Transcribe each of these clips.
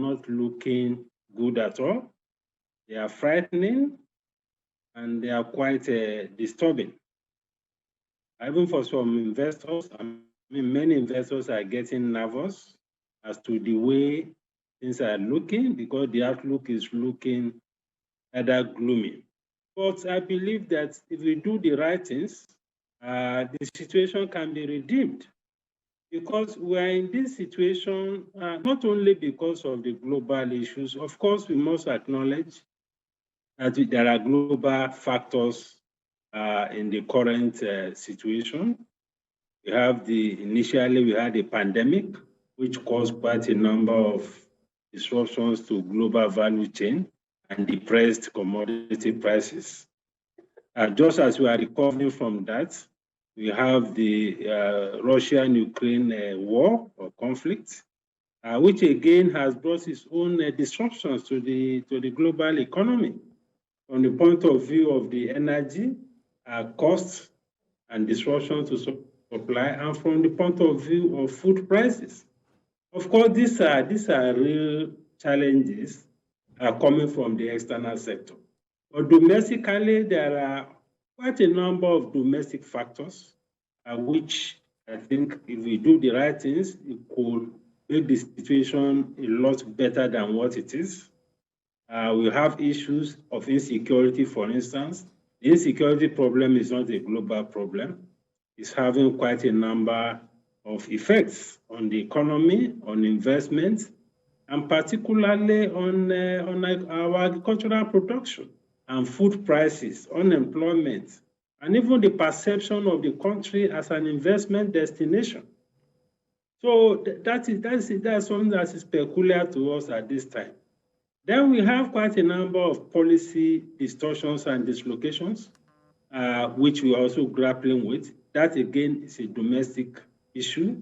not looking good at all. They are frightening, and they are quite disturbing. Even for some investors, I mean, many investors are getting nervous as to the way things are looking, because the outlook is looking rather gloomy. But I believe that if we do the right things, the situation can be redeemed, because we are in this situation not only because of the global issues. Of course, we must acknowledge that there are global factors in the current situation. Initially we had a pandemic, which caused quite a number of disruptions to global value chain and depressed commodity prices. Just as we are recovering from that, we have the Russia-Ukraine war or conflict, which again has brought its own disruptions to the global economy from the point of view of the energy costs and disruption to supply, and from the point of view of food prices. Of course, these are real challenges coming from the external sector. But domestically, there are quite a number of domestic factors which I think if we do the right things, it could make the situation a lot better than what it is. We have issues of insecurity, for instance. The insecurity problem is not a global problem. It's having quite a number of effects on the economy, on investment, and particularly on our agricultural production and food prices, unemployment, and even the perception of the country as an investment destination. So that's something that is peculiar to us at this time. Then we have quite a number of policy distortions and dislocations, which we are also grappling with. That again is a domestic issue.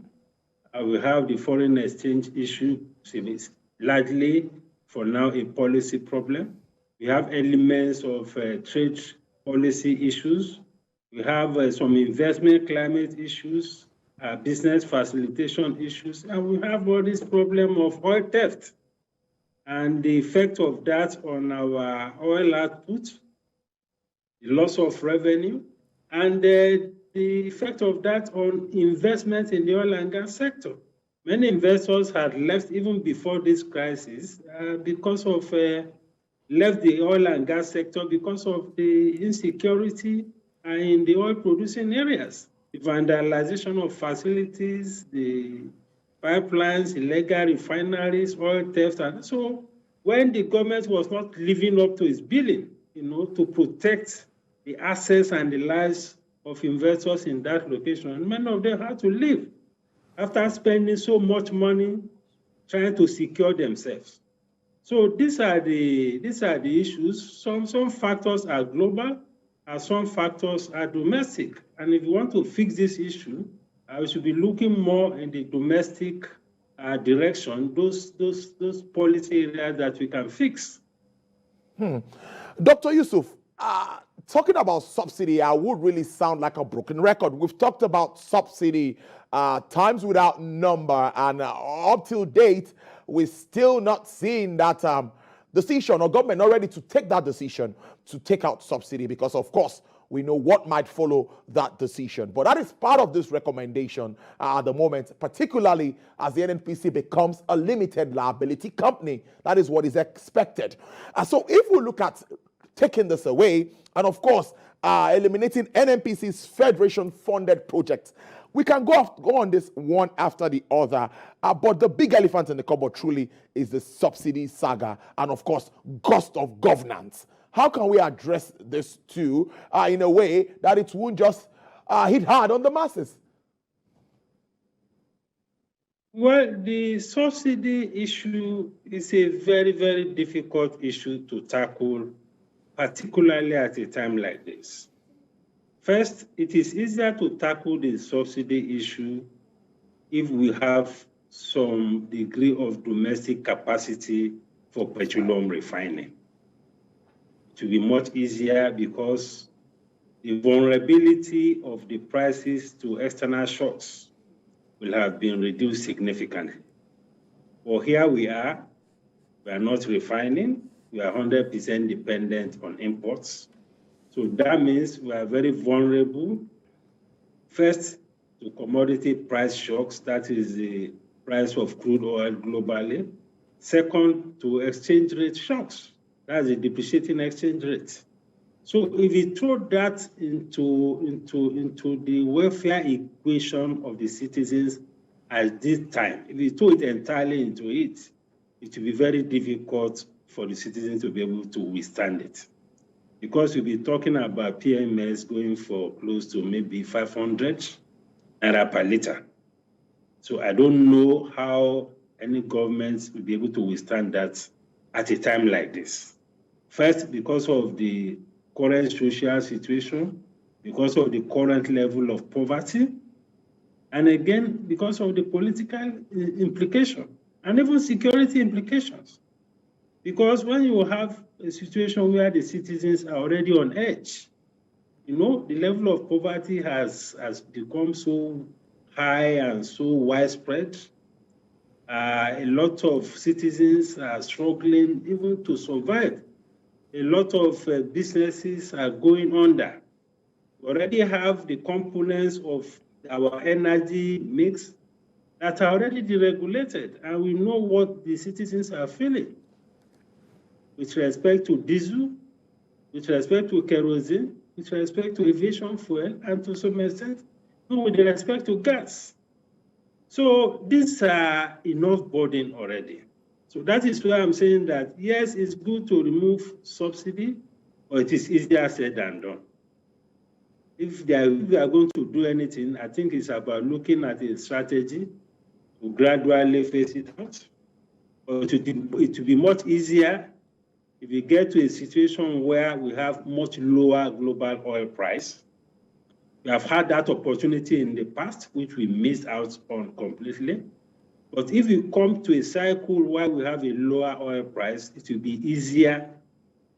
We have the foreign exchange issue, it's largely for now a policy problem. We have elements of trade policy issues. We have some investment climate issues, business facilitation issues, and we have all this problem of oil theft and the effect of that on our oil output, the loss of revenue, and the effect of that on investment in the oil and gas sector. Many investors had left even before this crisis because of left the oil and gas sector because of the insecurity in the oil producing areas, the vandalization of facilities, the pipelines, illegal refineries, oil theft. And so when the government was not living up to its billing, to protect the assets and the lives of investors in that location, many of them had to leave after spending so much money trying to secure themselves. So these are the issues. Some factors are global, and some factors are domestic. And if you want to fix this issue, we should be looking more in the domestic direction, those policy areas that we can fix. Dr. Yusuf, talking about subsidy, I would really sound like a broken record. We've talked about subsidy times without number, and up till date, we're still not seeing that decision, or government not ready to take that decision to take out subsidy, because of course we know what might follow that decision. But that is part of this recommendation at the moment, particularly as the NNPC becomes a limited liability company. That is what is expected. So if we look at taking this away, and of course eliminating NNPC's federation-funded projects, we can go on this one after the other, but the big elephant in the cupboard truly is the subsidy saga and, of course, cost of governance. How can we address this too in a way that it won't just hit hard on the masses? Well, the subsidy issue is a very, very difficult issue to tackle, particularly at a time like this. First, it is easier to tackle the subsidy issue if we have some degree of domestic capacity for petroleum refining. It will be much easier because the vulnerability of the prices to external shocks will have been reduced significantly. Well, here we are, We are not refining. We are 100% dependent on imports. So that means we are very vulnerable, first, to commodity price shocks, that is the price of crude oil globally. Second, to exchange rate shocks, that's the depreciating exchange rate. So if you throw that into the welfare equation of the citizens at this time, if you throw it entirely into it, it will be very difficult for the citizens to be able to withstand it. Because we'll be talking about PMS going for close to maybe 500 naira per liter. So I don't know how any government will be able to withstand that at a time like this. First, because of the current social situation, because of the current level of poverty, and again, because of the political implication and even security implications. Because when you have a situation where the citizens are already on edge, you know, the level of poverty has become so high and so widespread. A lot of citizens are struggling even to survive. A lot of businesses are going under. We already have the components of our energy mix that are already deregulated, and we know what the citizens are feeling with respect to diesel, with respect to kerosene, with respect to aviation fuel, and to some extent, with respect to gas. So these are enough burden already. So that is why I'm saying that, yes, it's good to remove subsidy, but it is easier said than done. If we are going to do anything, I think it's about looking at a strategy to gradually phase it out. But it will be much easier if we get to a situation where we have much lower global oil price. We have had that opportunity in the past, which we missed out on completely. But if we come to a cycle where we have a lower oil price, it will be easier,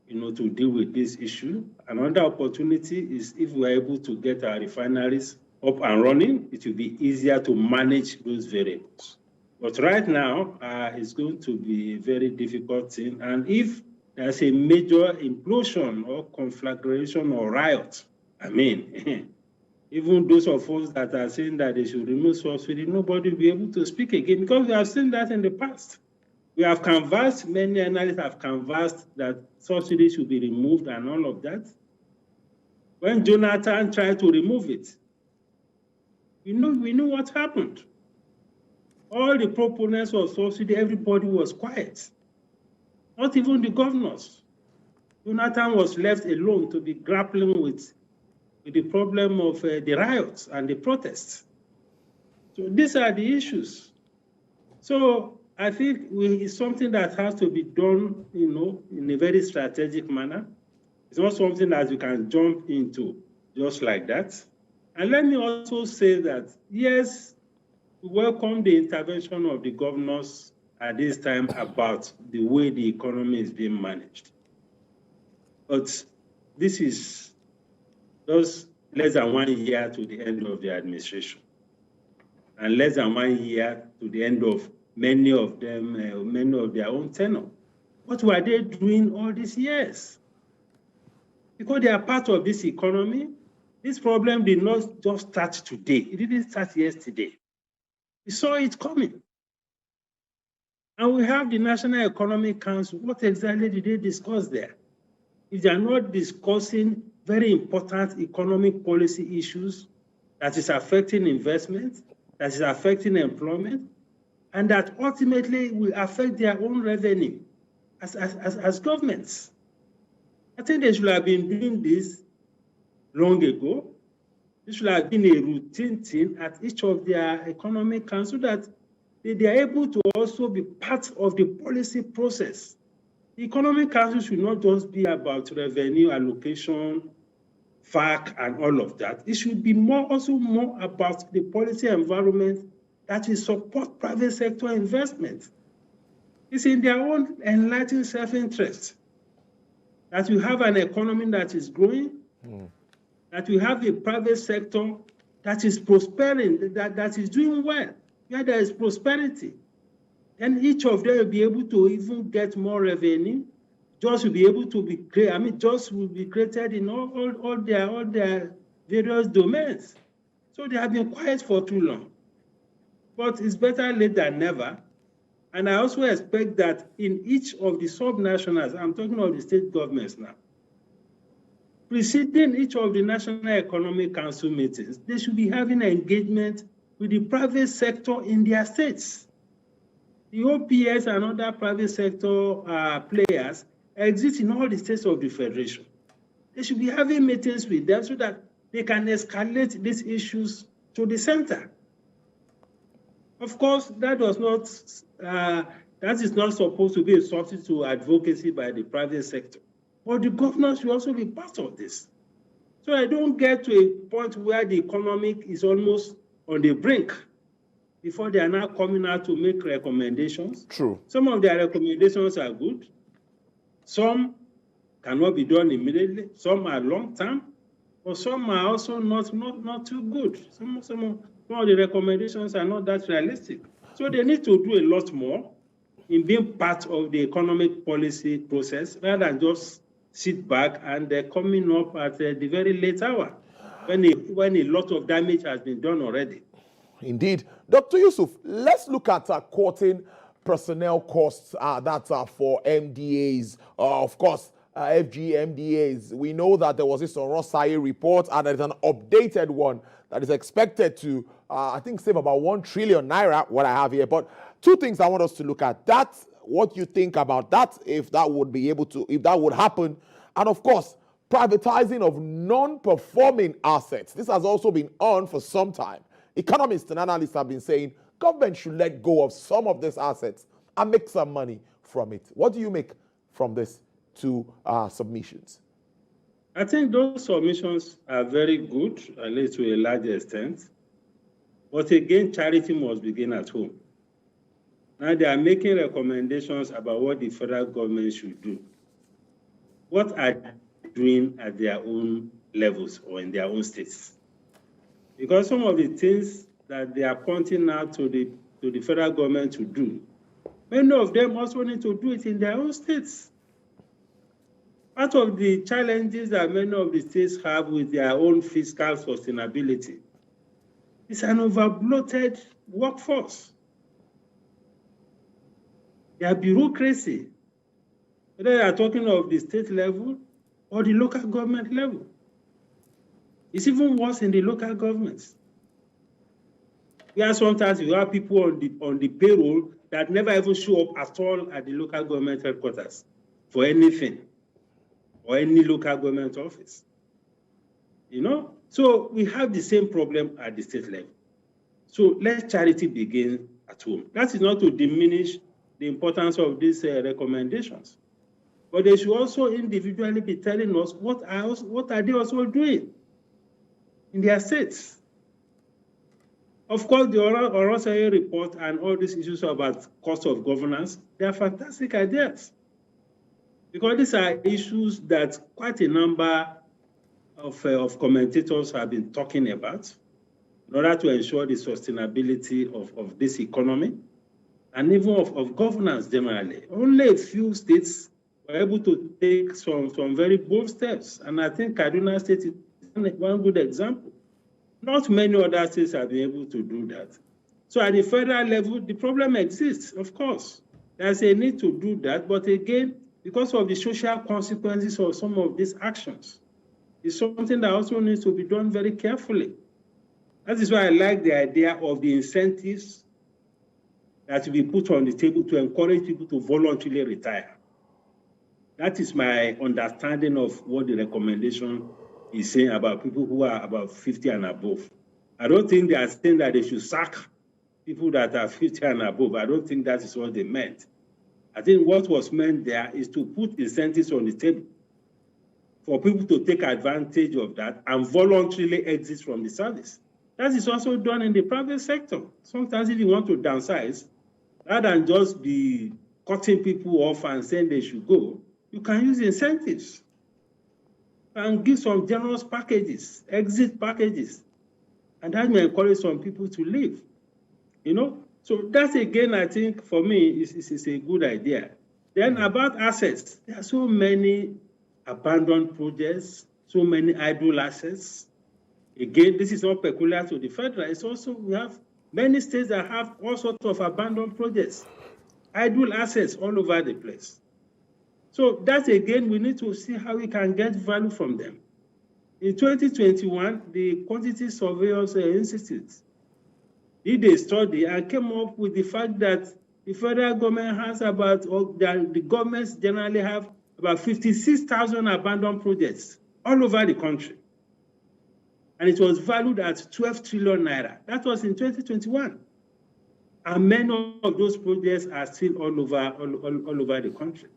you know, to deal with this issue. Another opportunity is if we are able to get our refineries up and running, it will be easier to manage those variables. But right now, it's going to be a very difficult thing. And if there's a major implosion or conflagration or riot, I mean, even those of us that are saying that they should remove subsidy, nobody will be able to speak again, because we have seen that in the past. We have canvassed, many analysts have canvassed that subsidy should be removed and all of that. When Jonathan tried to remove it, we knew what happened. All the proponents of subsidy, everybody was quiet. Not even the governors. Jonathan was left alone to be grappling with the problem of the riots and the protests. So these are the issues. So I think it's something that has to be done, you know, in a very strategic manner. It's not something that you can jump into just like that. And let me also say that, yes, we welcome the intervention of the governors at this time about the way the economy is being managed. But this is just less than 1 year to the end of the administration, and less than 1 year to the end of many of them, many of their own tenure. What were they doing all these years? Because they are part of this economy. This problem did not just start today. It didn't start yesterday. We saw it coming. And we have the National Economic Council. What exactly did they discuss there? If they are not discussing very important economic policy issues that is affecting investment, that is affecting employment, and that ultimately will affect their own revenue as governments. I think they should have been doing this long ago. This should have been a routine thing at each of their economic council, that they are able to also be part of the policy process. The economic council should not just be about revenue allocation, FAC, and all of that. It should be also more about the policy environment that will support private sector investment. It's in their own enlightened self-interest that you have an economy that is growing, that you have a private sector that is prospering, that is doing well, where there is prosperity. then each of them will be able to even get more revenue. Jobs will be able to be created. I mean, jobs will be created in all their various domains. So they have been quiet for too long. But it's better late than never. And I also expect that in each of the sub-nationals, I'm talking of the state governments now, preceding each of the National Economic Council meetings, they should be having engagement with the private sector in their states. The OPS and other private sector players exist in all the states of the Federation. They should be having meetings with them so that they can escalate these issues to the center. Of course, that is not supposed to be a substitute to advocacy by the private sector. But the governors should also be part of this. So I don't get to a point where the economic is almost on the brink before they are now coming out to make recommendations. True. Some of their recommendations are good. Some cannot be done immediately. Some are long-term, but some are also not too good. Some of the recommendations are not that realistic. So they need to do a lot more in being part of the economic policy process rather than just sit back and they're coming up at the very late hour when a lot of damage has been done already. Indeed. Dr. Yusuf, let's look at quoting personnel costs that are for MDAs. Of course, FG MDAs. We know that there was this Orosai report and there's an updated one that is expected to, I think, save about 1 trillion naira, what I have here. But two things I want us to look at. That's what you think about that, if that would be able to, if that would happen. And of course, privatizing of non-performing assets. This has also been on for some time. Economists and analysts have been saying government should let go of some of these assets and make some money from it. What do you make from this two submissions? I think those submissions are very good, at least to a large extent. But again, charity must begin at home. Now they are making recommendations about what the federal government should do. What are they doing at their own levels or in their own states? Because some of the things that they are pointing out to the federal government to do, many of them also need to do it in their own states. Part of the challenges that many of the states have with their own fiscal sustainability is an overbloated workforce. Their bureaucracy, whether they are talking of the state level or the local government level. It's even worse in the local governments. Where sometimes you have people on the payroll that never even show up at all at the local government headquarters for anything or any local government office. You know? So we have the same problem at the state level. So let charity begin at home. That is not to diminish the importance of these recommendations. But they should also individually be telling us what are they also doing in their states. Of course, the Orosai report and all these issues about cost of governance, they are fantastic ideas. Because these are issues that quite a number of commentators have been talking about in order to ensure the sustainability of this economy and even of governance generally. Only a few states were able to take some very bold steps. And I think Kaduna State is one good example. Not many other states have been able to do that. So at the federal level, the problem exists, of course. There's a need to do that, but again, because of the social consequences of some of these actions, it's something that also needs to be done very carefully. That is why I like the idea of the incentives that will be put on the table to encourage people to voluntarily retire. That is my understanding of what the recommendation is saying about people who are about 50 and above. I don't think they are saying that they should sack people that are 50 and above. I don't think that is what they meant. I think what was meant there is to put incentives on the table for people to take advantage of that and voluntarily exit from the service. That is also done in the private sector. Sometimes if you want to downsize, rather than just be cutting people off and saying they should go, you can use incentives and give some generous packages, exit packages. And that may encourage some people to leave, you know? So that again, I think for me is a good idea. Then about assets, there are so many abandoned projects, so many idle assets. Again, this is not peculiar to the federal. It's also, we have many states that have all sorts of abandoned projects, idle assets all over the place. So that again, we need to see how we can get value from them. In 2021, the Quantity Surveyors Institute did a study and came up with the fact that the federal government has about, or the governments generally have about 56,000 abandoned projects all over the country. And it was valued at 12 trillion naira. That was in 2021. And many of those projects are still all over the country.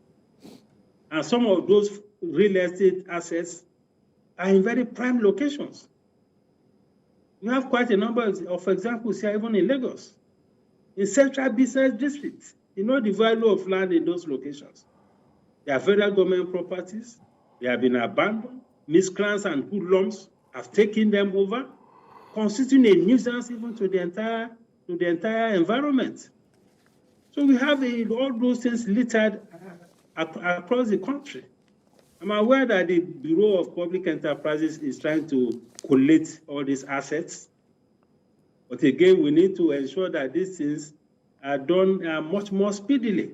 And some of those real estate assets are in very prime locations. You have quite a number of examples here, even in Lagos, in central business districts. You know the value of land in those locations. They are federal government properties. They have been abandoned. Miscreants and hoodlums have taken them over, constituting a nuisance even to the entire environment. So we have all those things littered across the country. I'm aware that the Bureau of Public Enterprises is trying to collect all these assets. But again, we need to ensure that these things are done much more speedily.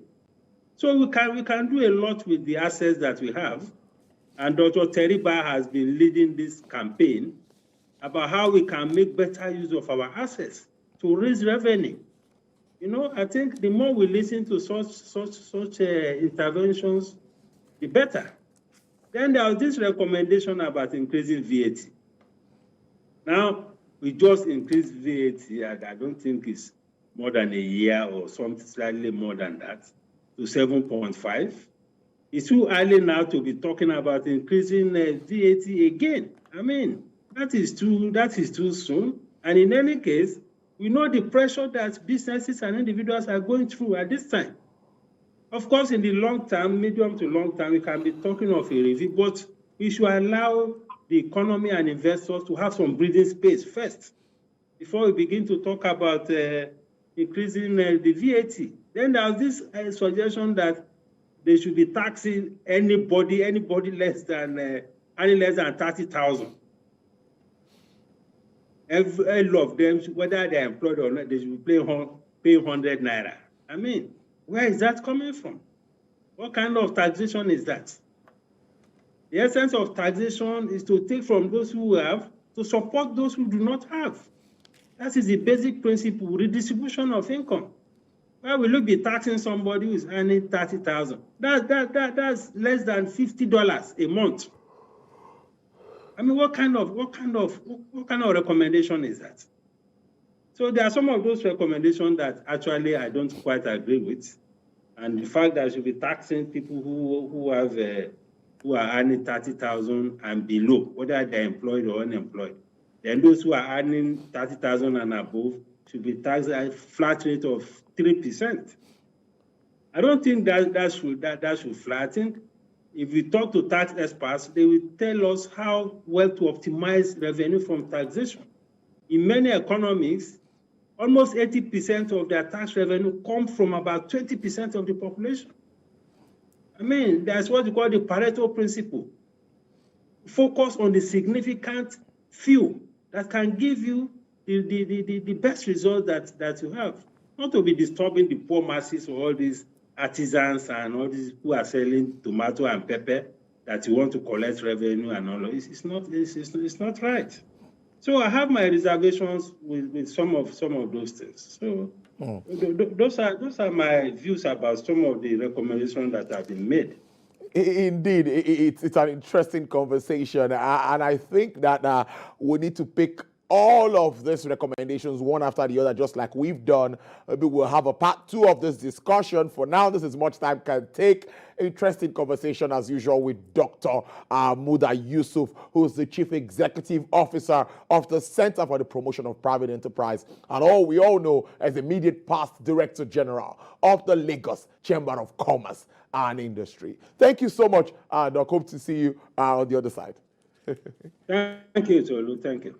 So we can do a lot with the assets that we have. And Dr. Teriba has been leading this campaign about how we can make better use of our assets to raise revenue. You know, I think the more we listen to such interventions, the better. Then there was this recommendation about increasing VAT. Now, we just increased VAT, and I don't think it's more than a year or something slightly more than that, to 7.5. It's too early now to be talking about increasing VAT again. I mean, that is too soon. And in any case, we know the pressure that businesses and individuals are going through at this time. Of course, in the long term, medium to long term, we can be talking of a review, but we should allow the economy and investors to have some breathing space first before we begin to talk about increasing the VAT. Then there's this suggestion that they should be taxing anybody less than 30,000. All of them, whether they're employed or not, they should be paying 100 naira. I mean, where is that coming from? What kind of taxation is that? The essence of taxation is to take from those who have to support those who do not have. That is the basic principle, redistribution of income. Why will you be taxing somebody who is earning 30,000? That's less than $50 a month. I mean, what kind of recommendation is that? So there are some of those recommendations that actually I don't quite agree with, and the fact that I should be taxing people who are earning 30,000 and below, whether they're employed or unemployed. Then those who are earning 30,000 and above should be taxed at a flat rate of 3%. I don't think that should fly. I think if we talk to tax experts, they will tell us how well to optimize revenue from taxation. In many economies, almost 80% of their tax revenue comes from about 20% of the population. I mean, that's what we call the Pareto principle. Focus on the significant few that can give you the best result that you have. Not to be disturbing the poor masses or all these artisans and all these who are selling tomato and pepper that you want to collect revenue and all of it. It's not right. So I have my reservations with some of those things. So those are my views about some of the recommendations that have been made. Indeed, it's an interesting conversation, and I think that we need to pick all of these recommendations one after the other, just like we've done. Maybe we'll have a part 2 of this discussion. For now, this is much time can take. Interesting conversation as usual with Dr. Muda Yusuf, who is the Chief Executive Officer of the Center for the Promotion of Private Enterprise, and we all know as immediate past Director General of the Lagos Chamber of Commerce and Industry. Thank you so much, and I hope to see you on the other side. Thank you, Tolu. Thank you.